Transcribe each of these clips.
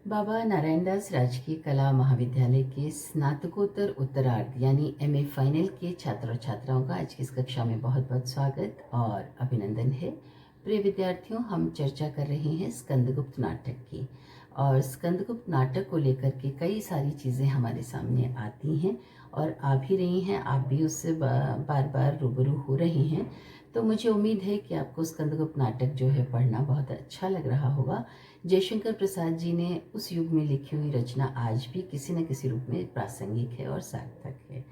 बाबा नारायणदास राजकीय कला महाविद्यालय के स्नातकोत्तर उत्तरार्ध यानी एमए फाइनल के छात्र और छात्राओं का आज की इस कक्षा में बहुत बहुत स्वागत और अभिनंदन है। प्रिय विद्यार्थियों, हम चर्चा कर रहे हैं स्कंदगुप्त नाटक की। और स्कंदगुप्त नाटक को लेकर के कई सारी चीज़ें हमारे सामने आती हैं और आ भी रही हैं, आप भी उससे बार बार रूबरू हो रहे हैं। तो मुझे उम्मीद है कि आपको स्कंदगुप्त नाटक जो है पढ़ना बहुत अच्छा लग रहा होगा। जयशंकर प्रसाद जी ने उस युग में लिखी हुई रचना आज भी किसी न किसी रूप में प्रासंगिक है और सार्थक है।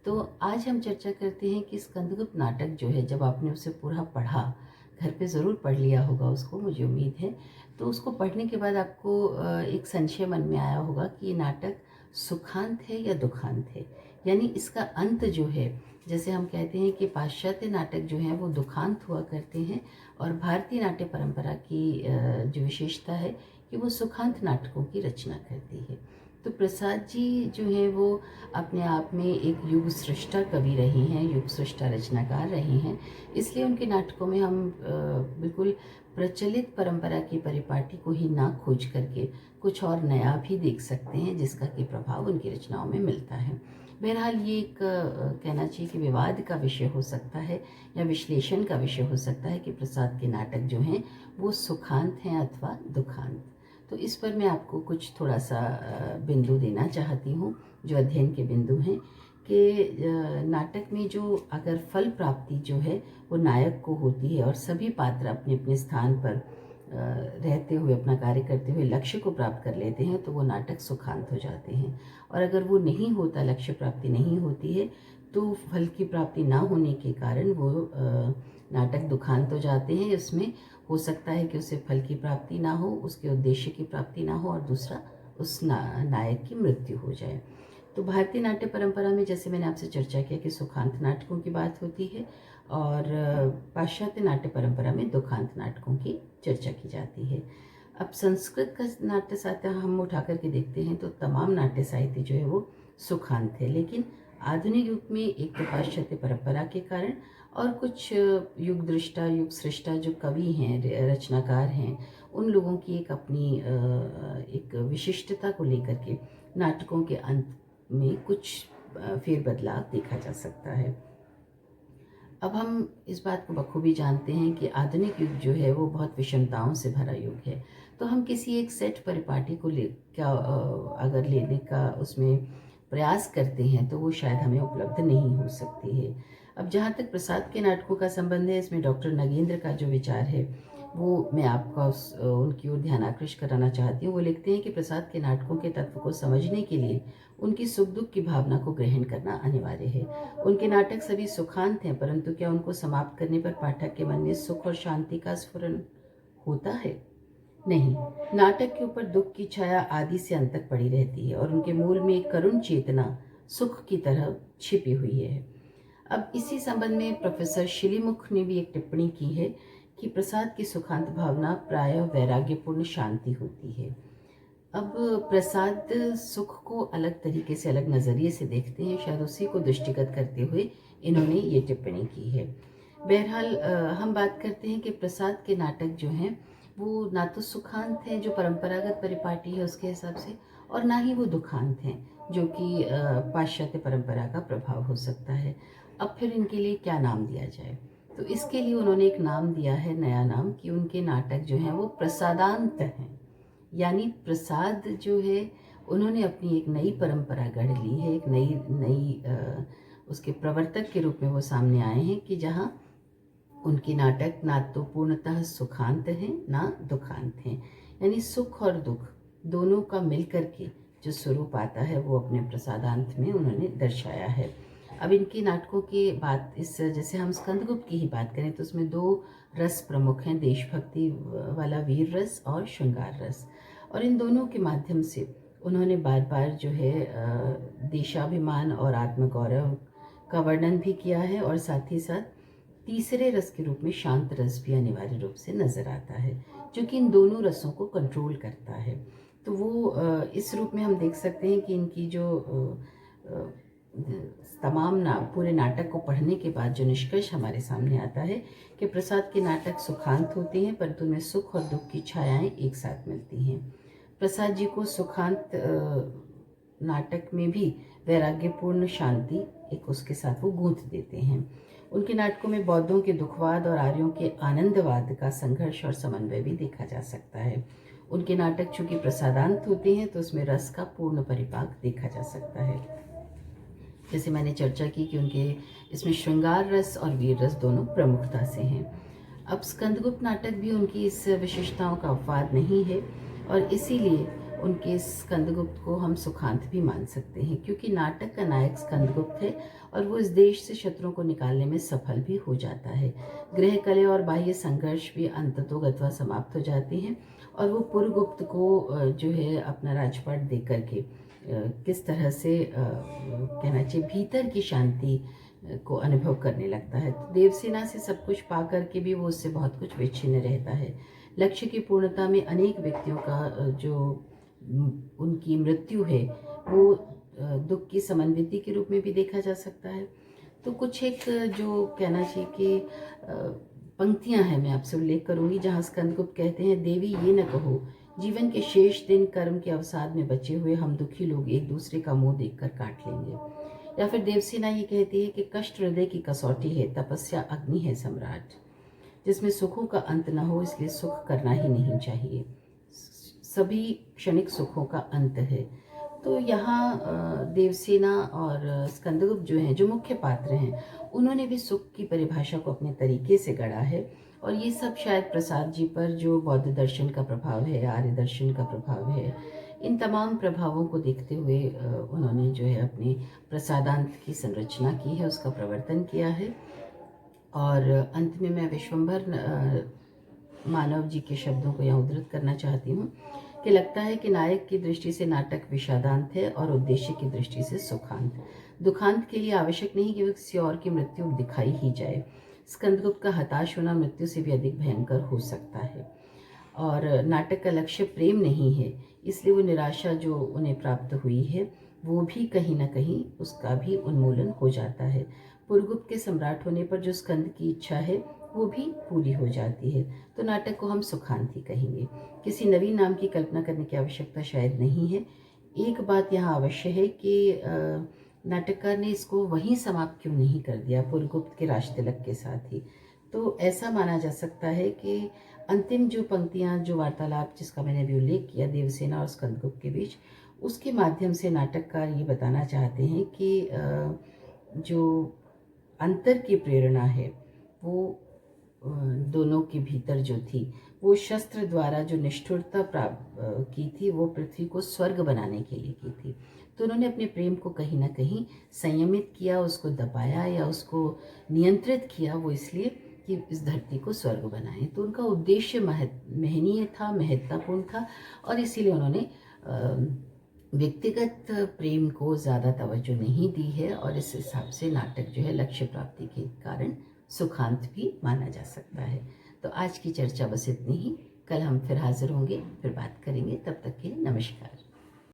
तो आज हम चर्चा करते हैं कि स्कंदगुप्त नाटक जो है, जब आपने उसे पूरा पढ़ा, घर पे ज़रूर पढ़ लिया होगा उसको, मुझे उम्मीद है, तो उसको पढ़ने के बाद आपको एक संशय मन में आया होगा कि ये नाटक सुखांत है या दुखांत है। यानी इसका अंत जो है, जैसे हम कहते हैं कि पाश्चात्य नाटक जो हैं वो दुखांत हुआ करते हैं और भारतीय नाट्य परंपरा की जो विशेषता है कि वो सुखांत नाटकों की रचना करती है। तो प्रसाद जी जो है वो अपने आप में एक युग सृष्टा कवि रहे हैं, युग सृष्टा रचनाकार रहे हैं। इसलिए उनके नाटकों में हम बिल्कुल प्रचलित परंपरा की परिपाटी को ही ना खोज करके कुछ और नया भी देख सकते हैं, जिसका कि प्रभाव उनकी रचनाओं में मिलता है। बहरहाल ये एक कहना चाहिए कि विवाद का विषय हो सकता है या विश्लेषण का विषय हो सकता है कि प्रसाद के नाटक जो हैं वो सुखांत हैं अथवा दुखांत। तो इस पर मैं आपको कुछ थोड़ा सा बिंदु देना चाहती हूँ, जो अध्ययन के बिंदु हैं कि नाटक में जो अगर फल प्राप्ति जो है वो नायक को होती है और सभी पात्र अपने अपने स्थान पर रहते हुए, अपना कार्य करते हुए लक्ष्य को प्राप्त कर लेते हैं, तो वो नाटक सुखांत हो जाते हैं। और अगर वो नहीं होता, लक्ष्य प्राप्ति नहीं होती है, तो फल की प्राप्ति ना होने के कारण वो नाटक दुखांत हो जाते हैं। उसमें हो सकता है कि उसे फल की प्राप्ति ना हो, उसके उद्देश्य की प्राप्ति ना हो, और दूसरा उस नायक की मृत्यु हो जाए। तो भारतीय नाट्य परंपरा में, जैसे मैंने आपसे चर्चा किया, कि सुखांत नाटकों की बात होती है और पाश्चात्य नाट्य परंपरा में दुखांत नाटकों की चर्चा की जाती है। अब संस्कृत का नाट्य साहित्य हम उठा करके देखते हैं तो तमाम नाट्य साहित्य जो है वो सुखांत है, लेकिन आधुनिक युग में एक तो पाश्चात्य परंपरा के कारण और कुछ युग दृष्टा, युग सृष्टा जो कवि हैं, रचनाकार हैं, उन लोगों की एक अपनी एक विशिष्टता को लेकर के नाटकों के अंत में कुछ फेरबदलाव देखा जा सकता है। अब हम इस बात को बखूबी जानते हैं कि आधुनिक युग जो है वो बहुत विषमताओं से भरा युग है। तो हम किसी एक सेट परिपाटी को अगर लेने का उसमें प्रयास करते हैं तो वो शायद हमें उपलब्ध नहीं हो सकती है। अब जहाँ तक प्रसाद के नाटकों का संबंध है, इसमें डॉक्टर नगेंद्र का जो विचार है वो मैं आपका उनकी ओर ध्यान आकृष्ट कराना चाहती हूँ। वो लिखते हैं कि प्रसाद के नाटकों के तत्व को समझने के लिए उनकी सुख दुख की भावना को ग्रहण करना अनिवार्य है। उनके नाटक सभी सुखांत हैं, परंतु क्या उनको समाप्त करने पर पाठक के मन में सुख और शांति का स्फुरन होता है? नहीं। नाटक के ऊपर दुख की छाया आदि से अंत तक पड़ी रहती है और उनके मूल में एक करुण चेतना सुख की तरह छिपी हुई है। अब इसी संबंध में प्रोफेसर शिलीमुख ने भी एक टिप्पणी की है कि प्रसाद की सुखांत भावना प्रायः वैराग्यपूर्ण शांति होती है। अब प्रसाद सुख को अलग तरीके से, अलग नज़रिए से देखते हैं, शायद उसी को दृष्टिगत करते हुए इन्होंने ये टिप्पणी की है। बहरहाल हम बात करते हैं कि प्रसाद के नाटक जो हैं वो ना तो सुखांत हैं, जो परंपरागत परिपाटी है उसके हिसाब से, और ना ही वो दुखांत हैं, जो कि पाश्चात्य परंपरा का प्रभाव हो सकता है। अब फिर इनके लिए क्या नाम दिया जाए? तो इसके लिए उन्होंने एक नाम दिया है, नया नाम, कि उनके नाटक जो हैं वो प्रसादांत हैं। यानी प्रसाद जो है उन्होंने अपनी एक नई परंपरा गढ़ ली है, एक नई नई उसके प्रवर्तक के रूप में वो सामने आए हैं कि जहाँ उनके नाटक ना तो पूर्णतः सुखांत हैं ना दुखांत हैं। यानी सुख और दुख दोनों का मिलकर के जो स्वरूप आता है वो अपने प्रसादांत में उन्होंने दर्शाया है। अब इनके नाटकों की बात, इस जैसे हम स्कंदगुप्त की ही बात करें तो उसमें दो रस प्रमुख हैं, देशभक्ति वाला वीर रस और श्रृंगार रस। और इन दोनों के माध्यम से उन्होंने बार बार जो है देशाभिमान और आत्मगौरव का वर्णन भी किया है, और साथ ही साथ तीसरे रस के रूप में शांत रस भी अनिवार्य रूप से नजर आता है, जो कि इन दोनों रसों को कंट्रोल करता है। तो वो इस रूप में हम देख सकते हैं कि इनकी जो तमाम पूरे नाटक को पढ़ने के बाद जो निष्कर्ष हमारे सामने आता है कि प्रसाद के नाटक सुखांत होते हैं, परंतु उनमें सुख और दुख की छायाएं एक साथ मिलती हैं। प्रसाद जी को सुखांत नाटक में भी वैराग्यपूर्ण शांति एक उसके साथ वो गूंथ देते हैं। उनके नाटकों में बौद्धों के दुखवाद और आर्यों के आनंदवाद का संघर्ष और समन्वय भी देखा जा सकता है। उनके नाटक चूंकि प्रसादांत होते हैं तो उसमें रस का पूर्ण परिपाक देखा जा सकता है। जैसे मैंने चर्चा की कि उनके इसमें श्रृंगार रस और वीर रस दोनों प्रमुखता से हैं। अब स्कंदगुप्त नाटक भी उनकी इस विशेषताओं का अपवाद नहीं है और इसीलिए उनके स्कंदगुप्त को हम सुखांत भी मान सकते हैं, क्योंकि नाटक का नायक स्कंदगुप्त है और वो इस देश से शत्रुओं को निकालने में सफल भी हो जाता है। गृह कलह और बाह्य संघर्ष भी अंततोगत्वा समाप्त हो जाते हैं और वो पुरगुप्त को जो है अपना राजपाट दे करके किस तरह से कहना चाहिए भीतर की शांति को अनुभव करने लगता है। तो देवसेना से सब कुछ पा करके भी वो उससे बहुत कुछ विच्छिन्न रहता है। लक्ष्य की पूर्णता में अनेक व्यक्तियों का जो उनकी मृत्यु है वो दुख की समन्विति के रूप में भी देखा जा सकता है। तो कुछ एक जो कहना चाहिए कि पंक्तियां हैं मैं आपसे उल्लेख करूंगी, जहाँ स्कंदगुप्त कहते हैं, देवी ये न कहो, जीवन के शेष दिन कर्म के अवसाद में बचे हुए हम दुखी लोग एक दूसरे का मुंह देखकर काट लेंगे। या फिर देवसेना ये कहती है कि कष्ट हृदय की कसौटी है, तपस्या अग्नि है सम्राट, जिसमें सुखों का अंत न हो, इसलिए सुख करना ही नहीं चाहिए, सभी क्षणिक सुखों का अंत है। तो यहाँ देवसेना और स्कंदगुप्त जो हैं, जो मुख्य पात्र हैं, उन्होंने भी सुख की परिभाषा को अपने तरीके से गढ़ा है और ये सब शायद प्रसाद जी पर जो बौद्ध दर्शन का प्रभाव है, आर्य दर्शन का प्रभाव है, इन तमाम प्रभावों को देखते हुए उन्होंने जो है अपनी प्रसादांत की संरचना की है, उसका प्रवर्तन किया है। और अंत में मैं विश्वंभर मानव जी के शब्दों को यहाँ उद्धृत करना चाहती हूँ कि लगता है कि नायक की दृष्टि से नाटक विषादांत है और उद्देश्य की दृष्टि से सुखांत। दुखांत के लिए आवश्यक नहीं कि किसी और की मृत्यु दिखाई ही जाए। स्कंदगुप्त का हताश होना मृत्यु से भी अधिक भयंकर हो सकता है। और नाटक का लक्ष्य प्रेम नहीं है, इसलिए वो निराशा जो उन्हें प्राप्त हुई है वो भी कहीं ना कहीं उसका भी उन्मूलन हो जाता है। पुरगुप्त के सम्राट होने पर जो स्कंद की इच्छा है वो भी पूरी हो जाती है। तो नाटक को हम सुखांत ही कहेंगे। किसी नवीन नाम की कल्पना करने की आवश्यकता शायद नहीं है। एक बात यहाँ अवश्य है कि नाटककार ने इसको वहीं समाप्त क्यों नहीं कर दिया, पुरगुप्त के राजतिलक के साथ ही। तो ऐसा माना जा सकता है कि अंतिम जो पंक्तियाँ, जो वार्तालाप जिसका मैंने अभी उल्लेख किया देवसेना और स्कंदगुप्त के बीच, उसके माध्यम से नाटककार ये बताना चाहते हैं कि जो अंतर की प्रेरणा है वो दोनों के भीतर जो थी, वो शस्त्र द्वारा जो निष्ठुरता प्राप्त की थी वो पृथ्वी को स्वर्ग बनाने के लिए की थी। तो उन्होंने अपने प्रेम को कहीं ना कहीं संयमित किया, उसको दबाया या उसको नियंत्रित किया, वो इसलिए कि इस धरती को स्वर्ग बनाए। तो उनका उद्देश्य महनीय था, महत्वपूर्ण था और इसीलिए उन्होंने व्यक्तिगत प्रेम को ज़्यादा तवज्जो नहीं दी है और इस हिसाब से नाटक जो है लक्ष्य प्राप्ति के कारण सुखांत भी माना जा सकता है। तो आज की चर्चा बस इतनी ही। कल हम फिर हाजिर होंगे, फिर बात करेंगे। तब तक के लिए नमस्कार।